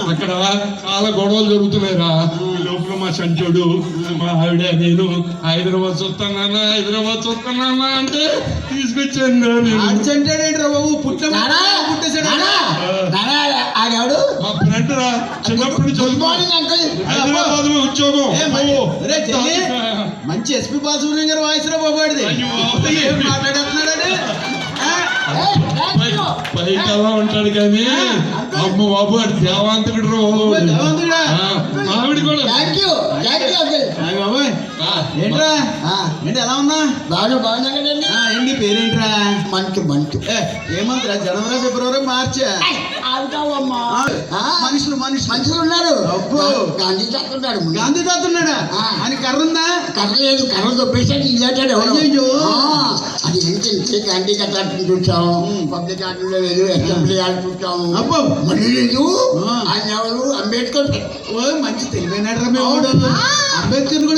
అక్కడ చాలా గొడవలు జరుగుతున్నాయిరా. లోపల మా సంచోడు మా ఆవిడ నేను హైదరాబాద్ చూస్తానా అంటే తీసుకొచ్చాను. మా ఫ్రెండ్ రా, చిన్నప్పుడు హైదరాబాద్ లో ఉద్యోగం. మంచి ఎస్పీ బాలసుబ్రహ్మణ్యం గారు వాయిస్ రా బాబాడిది. మాట్లాడేస్తున్నాడు పైకి అలా ఉంటాడు కానీ అమ్మ బాబు అది దేవాంతకుడు. ఆవిడ కూడా ఏంట్రా ఏంటి ఎలా ఉన్నా? బాగున్నా కదండి. ఏంటి పేరేంట్రా? మంటు ఏమంతరా? జనవరి ఫిబ్రవరి మార్చి మనుషులు ఉన్నారు. గాంధీ గాంధీ తాతున్నాడా? అని కర్ర ఉందా? కర్ర లేదు, కర్ర దొబ్బేసాడు ఇల్లాటాడు. అది ఏంటంటే గాంధీ కట్ట చూసాం, పబ్లిక్ ఆటలో లేదు, అసెంబ్లీ ఆట చూసాము. మళ్ళీ లేదు ఆయన ఎవరు? అంబేద్కర్. మంచి తెలివైన అంబేద్కర్ కూడా